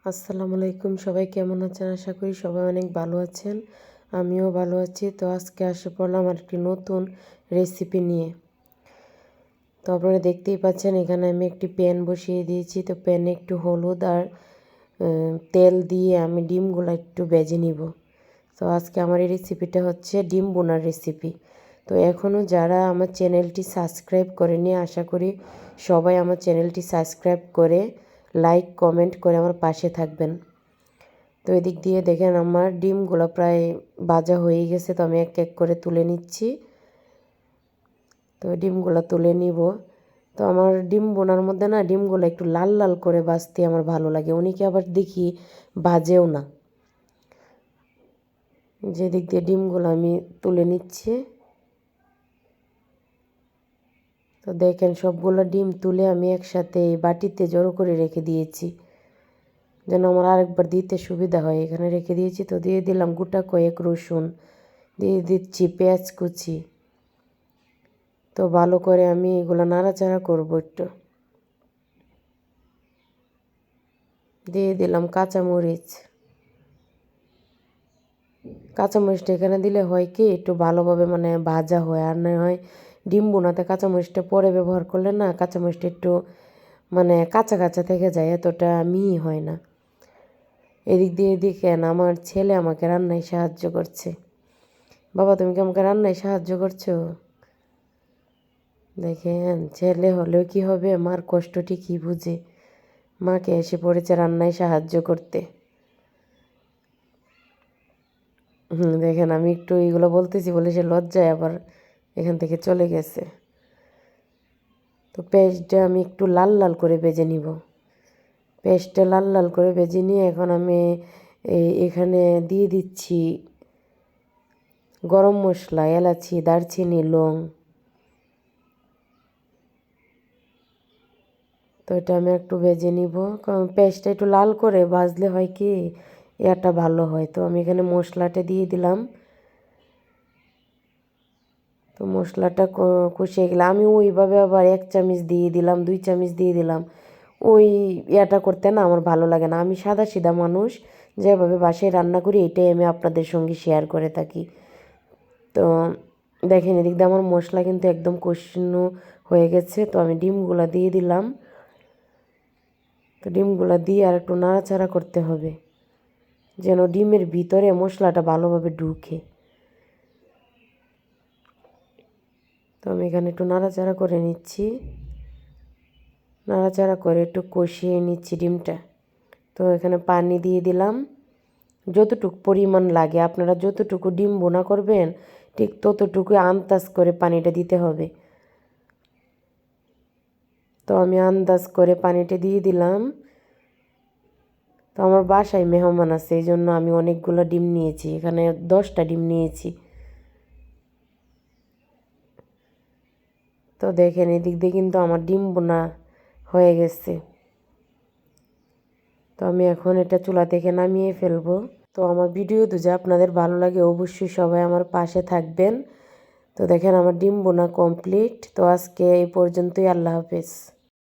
আসসালামু আলাইকুম, সবাই কেমন আছেন? আশা করি সবাই অনেক ভালো আছেন। আমিও ভালো আছি। তো আজকে আসে পড়লাম আর একটি নতুন রেসিপি নিয়ে। তো আপনারা দেখতেই পাচ্ছেন এখানে আমি একটি প্যান বসিয়ে দিয়েছি। তো প্যানে একটু হলুদ আর তেল দিয়ে আমি ডিমগুলো একটু ভেজে নিব। তো আজকে আমার এই রেসিপিটা হচ্ছে ডিম বোনার রেসিপি। তো এখনও যারা আমার চ্যানেলটি সাবস্ক্রাইব করেনি, আশা করি সবাই আমার চ্যানেলটি সাবস্ক্রাইব করে লাইক কমেন্ট করে আমার পাশে থাকবেন। তো এদিক দিয়ে দেখেন আমার ডিমগুলো প্রায় ভাজা হয়ে গেছে। তো আমি এক এক করে তুলে নিচ্ছি। তো ডিমগুলো তুলে নিব। তো আমার ডিম বোনার মধ্যে না ডিমগুলো একটু লাল লাল করে ভাজতে আমার ভালো লাগে। অনেকে আবার দেখি ভাজেও না। যেদিক দিয়ে ডিমগুলো আমি তুলে নিচ্ছি। তো দেখেন সবগুলো ডিম তুলে আমি একসাথে এই বাটিতে জড়ো করে রেখে দিয়েছি, যেন আমার আরেকবার দিতে সুবিধা হয়। এখানে রেখে দিয়েছি। তো দিয়ে দিলাম গোটা কয়েক রসুন, দিয়ে দিচ্ছি পেঁয়াজ কুচি। তো ভালো করে আমি এগুলো নাড়াচাড়া করবো একটু। দিয়ে দিলাম কাঁচামরিচ। কাঁচামরিচটা এখানে দিলে হয় কি একটু ভালোভাবে ভাজা হয়, আর না হয় ডিম বোনাতে কাঁচামরিচটা পরে ব্যবহার করলে না কাঁচামরিচটা একটু কাঁচা কাঁচা থেকে যায়, এতটা মিহি হয় না। এদিক দিয়ে দেখেন আমার ছেলে আমাকে রান্নায় সাহায্য করছে। বাবা, তুমি কি আমাকে রান্নায় সাহায্য করছো? দেখেন ছেলে হলেও কি হবে, মার কষ্টটি কি বুঝে মাকে এসে পড়েছে রান্নায় সাহায্য করতে। দেখেন আমি একটু এইগুলো বলতেছি বলে সে লজ্জায় আবার এখান থেকে চলে গেছে। তো পেঁয়াজটা আমি একটু লাল লাল করে ভেজে নিব। পেঁয়াজটা লাল লাল করে ভেজে নিয়ে এখন আমি এখানে দিয়ে দিচ্ছি গরম মশলা, এলাচি, দারচিনি, লং। তো এটা আমি একটু ভেজে নিব, কারণ পেঁয়াজটা একটু লাল করে ভাজলে হয় কি এটা ভালো হয়। তো আমি এখানে মশলাটা দিয়ে দিলাম। তো মশলাটা কষিয়ে গেলে আমি ওইভাবে আবার 1 চামচ দিয়ে দিলাম, 2 চামচ দিয়ে দিলাম, ওই করতে না আমার ভালো লাগে না। আমি সাদা সিধা মানুষ, যেভাবে বাসায় রান্না করি এটাই আমি আপনাদের সঙ্গে শেয়ার করে থাকি। তো দেখেন এদিক দিয়ে আমার মশলা কিন্তু একদম কষানো হয়ে গেছে। তো আমি ডিমগুলো দিয়ে দিলাম। তো ডিমগুলো দিয়ে আর একটু নাড়াচাড়া করতে হবে, যেন ডিমের ভিতরে মশলাটা ভালোভাবে ঢুকে। তো আমি এখানে একটু নাড়াচাড়া করে নিচ্ছি, নাড়াচাড়া করে একটু কষিয়ে নিচ্ছি ডিমটা। তো এখানে পানি দিয়ে দিলাম যতটুকু পরিমাণ লাগে। আপনারা যতটুকু ডিম বোনা করবেন ঠিক ততটুকু আন্দাজ করে পানিটা দিতে হবে। তো আমি আন্দাজ করে পানিটা দিয়ে দিলাম। তো আমার বাসায় মেহমান আছে, এই জন্য আমি অনেকগুলো ডিম নিয়েছি, এখানে 10টা ডিম নিয়েছি। তো দেখেন এদিক দিয়ে কিন্তু আমার ডিম বোনা হয়ে গেছে। তো আমি এখন এটা চুলা থেকে নামিয়ে ফেলবো। তো আমার ভিডিও যদি আপনাদের ভালো লাগে অবশ্যই সবাই আমার পাশে থাকবেন। তো দেখেন আমার ডিম বোনা কমপ্লিট। তো আজকে এই পর্যন্তই। আল্লাহ হাফেজ।